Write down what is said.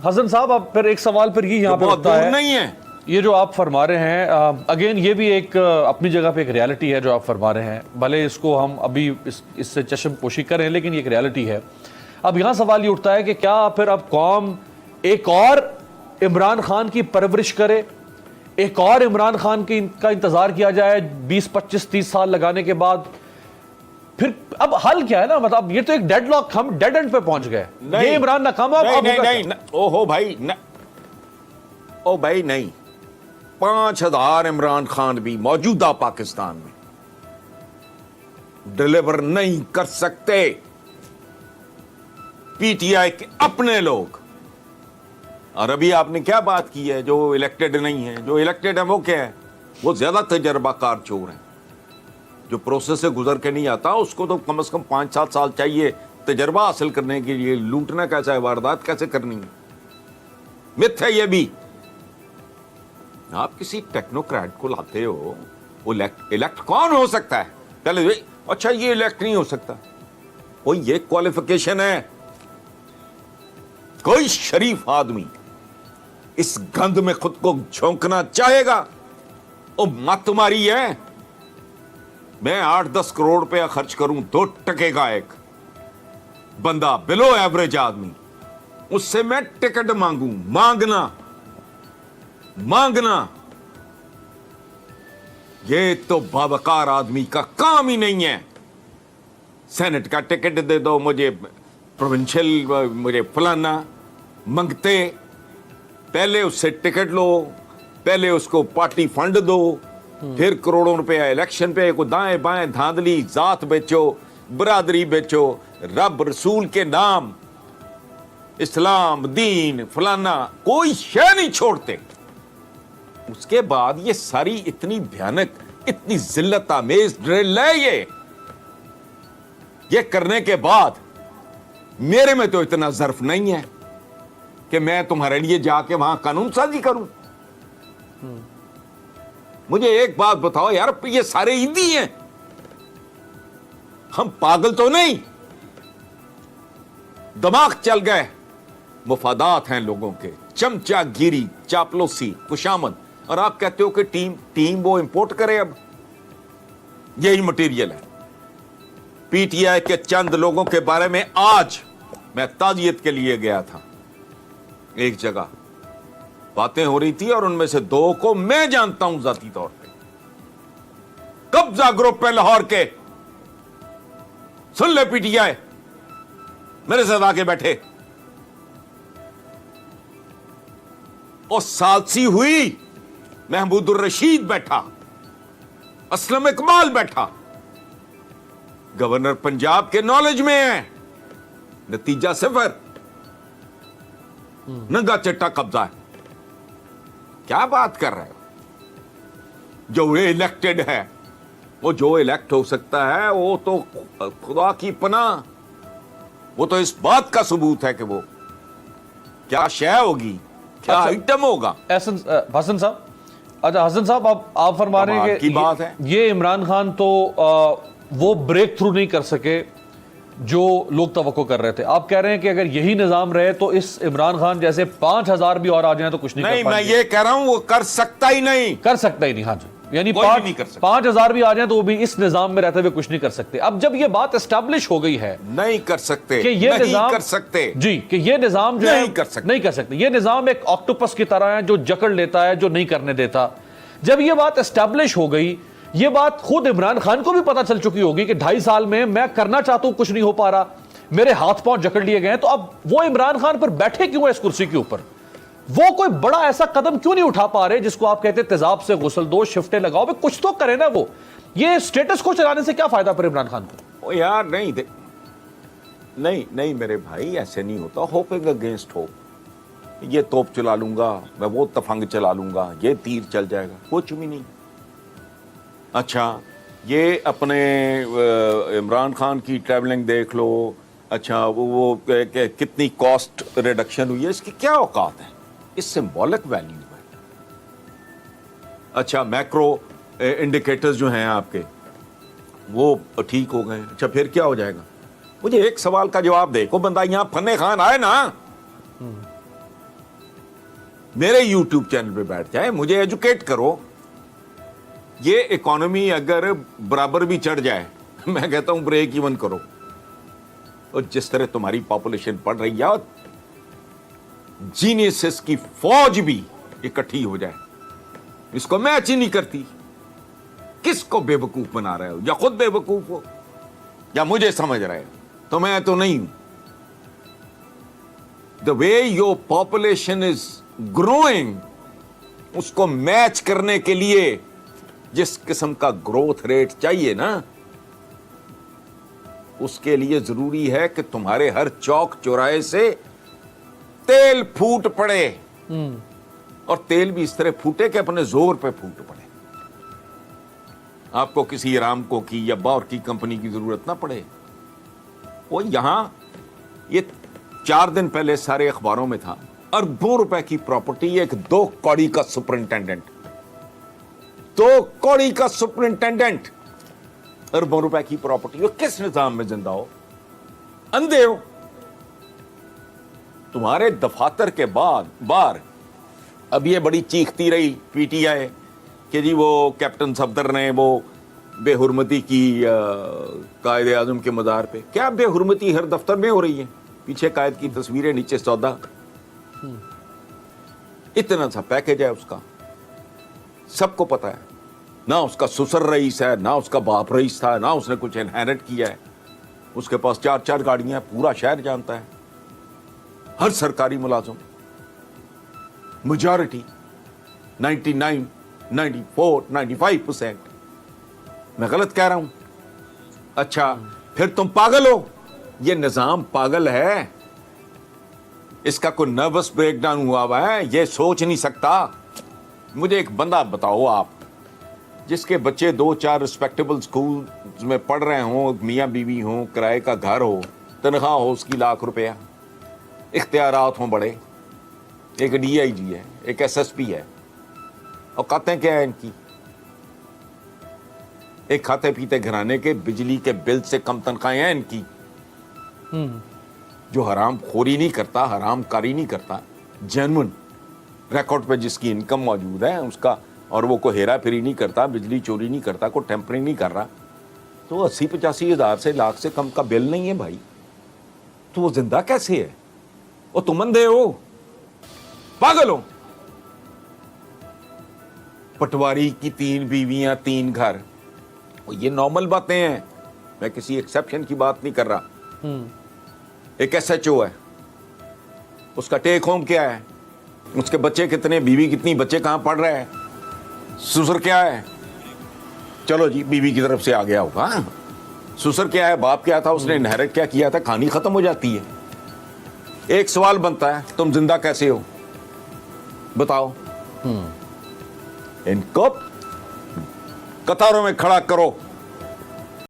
हसन साहब, अब फिर एक सवाल फिर यहाँ पे उठता है, नहीं है ये जो आप फरमा रहे हैं, अगेन ये भी एक अपनी जगह पे एक रियलिटी है जो आप फरमा रहे हैं, भले इसको हम अभी इससे चश्म पोशी करें, लेकिन ये एक रियलिटी है। अब यहाँ सवाल ये उठता है कि क्या फिर अब कौम एक और इमरान खान की परवरिश करे, एक और इमरान खान का इंतजार किया जाए 20, 25, 30 साल लगाने के बाद? फिर अब हल क्या है ना, मतलब ये तो एक डेडलॉक, हम डेड एंड पे पहुंच गए। ये इमरान नाकाम है। नहीं, ओहो भाई ओ भाई नहीं, 5000 इमरान खान भी मौजूदा पाकिस्तान में डिलीवर नहीं कर सकते। पीटीआई के अपने लोग। और अभी आपने क्या बात की है, जो इलेक्टेड नहीं है, जो इलेक्टेड है वो क्या है? वो ज्यादा तजर्बाकार चोर है। जो प्रोसेस से गुजर के नहीं आता उसको तो कम से कम 5-7 साल चाहिए तजर्बा हासिल करने के लिए। लूटना कैसा है, वारदात कैसे करनी है, मिथ है ये भी। आप किसी टेक्नोक्रेट को लाते हो, वो इलेक्ट कौन हो सकता है? पहले अच्छा ये इलेक्ट नहीं हो सकता, कोई ये क्वालिफिकेशन है? कोई शरीफ आदमी इस गंद में खुद को झोंकना चाहेगा? ओ मत मारी है। मैं 8-10 करोड़ रुपया खर्च करूं 2 टके का एक बंदा, बिलो एवरेज आदमी, उससे मैं टिकट मांगूं? मांगना ये तो बावकार आदमी का काम ही नहीं है। सेनेट का टिकट दे दो मुझे, प्रोविंशियल मुझे फलाना मांगते। पहले उससे टिकट लो, पहले उसको पार्टी फंड दो, फिर करोड़ों रुपया इलेक्शन पे को दाएं बाएं धांधली, जात बेचो, बरादरी बेचो, रब रसूल के नाम, इस्लाम दीन फलाना, कोई शय नहीं छोड़ते। उसके बाद ये सारी इतनी भयानक, इतनी जिल्लत आमेज ड्रिल है ये करने के बाद मेरे में तो इतना ज़र्फ नहीं है कि मैं तुम्हारे लिए जाके वहां कानून साजी करूं। मुझे एक बात बताओ यार, ये सारे ईदी हैं, हम पागल तो नहीं? दिमाग चल गए, मुफादात हैं लोगों के, चमचागिरी, चापलूसी, खुशामद। और आप कहते हो कि टीम वो इंपोर्ट करे। अब यही मटेरियल है। पीटीआई के चंद लोगों के बारे में आज मैं ताजियत के लिए गया था, एक जगह बातें हो रही थी और उनमें से 2 को मैं जानता हूं जाती तौर पे। कब्जा ग्रुप पे लाहौर के, सुन ले पीटीआई, मेरे साथ आके बैठे। और सालसी हुई, महमूदुर रशीद बैठा, असलम इकबाल बैठा, गवर्नर पंजाब के नॉलेज में है, नतीजा 0, नंगा चिट्टा कब्जा है। क्या बात कर रहे हो? जो इलेक्टेड है, वो जो इलेक्ट हो सकता है, वो तो खुदा की पनाह, वो तो इस बात का सबूत है कि वो क्या शय होगी, क्या आइटम होगा। हसन साहब, अच्छा हसन साहब, आप फरमा रहे हैं कि बात है, ये इमरान खान तो वो ब्रेक थ्रू नहीं कर सके जो लोग तवक्को कर रहे थे। आप कह रहे हैं कि अगर यही निजाम रहे तो इस इमरान खान जैसे 5000 भी और आ जाए तो कुछ नहीं कर मैं ये कह रहा हूं वो कर सकता ही नहीं। हाँ जी, यानी 5000 भी आ जाए तो वो भी इस निजाम में रहते हुए कुछ नहीं कर सकते। अब जब ये बात एस्टैब्लिश हो गई है, नहीं कर सकते कि ये निजाम कर सकते जी, कि ये निजाम जो है नहीं कर सकते। ये निजाम एक ऑक्टोपस की तरह है जो जकड़ लेता है, जो नहीं करने देता। जब ये बात एस्टैब्लिश हो गई, ये बात खुद इमरान खान को भी पता चल चुकी होगी कि 2.5 साल में मैं करना चाहता हूं, कुछ नहीं हो पा रहा, मेरे हाथ पांव जकड़ लिए गए। तो अब वो इमरान खान पर बैठे क्यों है इस कुर्सी के ऊपर? वो कोई बड़ा ऐसा कदम क्यों नहीं उठा पा रहे जिसको आप कहते तेजाब से गुसल दो, शिफ्टें लगाओ, भाई कुछ तो करे ना वो। ये स्टेटस को चलाने से क्या फायदा पर इमरान खान को? ओ यार नहीं मेरे भाई, ऐसे नहीं होता। होपिंग अगेंस्ट होप, ये तोप चला लूंगा मैं, वो तफंग चला लूंगा, ये तीर चल जाएगा, कुछ भी नहीं। अच्छा, ये अपने इमरान खान की ट्रैवलिंग देख लो। अच्छा, वो कितनी कॉस्ट रिडक्शन हुई है, इसकी क्या औकात है? इस सिंबॉलिक वैल्यू है। अच्छा, मैक्रो इंडिकेटर्स जो हैं आपके, वो ठीक हो गए। अच्छा, फिर क्या हो जाएगा? मुझे एक सवाल का जवाब दे। को बंदा यहां फन्ने खान आए ना, मेरे यूट्यूब चैनल पे बैठ जाए, मुझे एजुकेट करो। ये इकोनॉमी अगर बराबर भी चढ़ जाए, मैं कहता हूं ब्रेक इवन करो। और जिस तरह तुम्हारी पॉपुलेशन बढ़ रही है, और जीनियस की फौज भी इकट्ठी हो जाए, इसको मैच ही नहीं करती। किसको बेवकूफ बना रहे हो? या खुद बेवकूफ हो या मुझे समझ रहे हो। तो मैं तो नहीं हूं। The way your population is growing, उसको मैच करने के लिए जिस किस्म का ग्रोथ रेट चाहिए ना, उसके लिए जरूरी है कि तुम्हारे हर चौक चौराहे से तेल फूट पड़े। और तेल भी इस तरह फूटे कि अपने जोर पे फूट पड़े। आपको किसी अरामको की या बार की कंपनी की जरूरत ना पड़े। वो यहां ये 4 दिन पहले सारे अखबारों में था, अरबों रुपए की प्रॉपर्टी, एक 2 कौड़ी का सुपरिंटेंडेंट, 2 कौड़ी का सुपरिंटेंडेंट, अरबों रुपए की प्रॉपर्टी। वो किस निजाम में जिंदा हो? अंधे हो? तुम्हारे दफातर के बाद बार अब ये बड़ी चीखती रही पीटीआई कि जी वो कैप्टन सफदर ने वो बेहुरमती की कायदे आजम के मज़ार पे। क्या बेहुरमती हर दफ्तर में हो रही है? पीछे कायद की तस्वीरें, नीचे सौदा। इतना सा पैकेज है उसका, सबको पता है। ना उसका ससुर रईस है, ना उसका बाप रईस था, ना उसने कुछ इनहेरिट किया है। उसके पास 4-4 गाड़ियां, पूरा शहर जानता है। हर सरकारी मुलाजिम, मेजॉरिटी 99, 94, 95%। मैं गलत कह रहा हूं? अच्छा, फिर तुम पागल हो? ये निजाम पागल है। इसका कोई नर्वस ब्रेकडाउन हुआ है, ये सोच नहीं सकता। मुझे एक बंदा बताओ आप, जिसके बच्चे 2-4 रिस्पेक्टेबल स्कूल में पढ़ रहे हों, मियाँ बीवी हों, किराए का घर हो, तनख्वाह हो उसकी लाख रुपया, इख्तियारात हों बड़े, एक डीआईजी है, एक एसएसपी है, और कहते हैं क्या है इनकी? एक खाते पीते घराने के बिजली के बिल से कम तनख्वाहें हैं इनकी। जो हराम खोरी नहीं करता, हराम कारी नहीं करता, जेन्युइन रिकॉर्ड पे जिसकी इनकम मौजूद है उसका, और वो को हेरा फेरी नहीं करता, बिजली चोरी नहीं करता, को टेम्परिंग नहीं कर रहा, तो 80-85 हज़ार से लाख से कम का बिल नहीं है भाई। तो वो जिंदा कैसे है? वो तुम अंधे हो? पागल हो? पटवारी की 3 बीवियां, 3 घर, ये नॉर्मल बातें हैं। मैं किसी एक्सेप्शन की बात नहीं कर रहा। एक एसएचओ है, उसका टेक होम क्या है, उसके बच्चे कितने, बीवी कितनी, बच्चे कहां पढ़ रहे हैं, ससुर क्या है? चलो जी, बीवी की तरफ से आ गया होगा। ससुर क्या है, बाप क्या था, उसने इनहेरिट क्या किया था, कहानी खत्म हो जाती है। एक सवाल बनता है, तुम जिंदा कैसे हो? बताओ। इनको कतारों में खड़ा करो,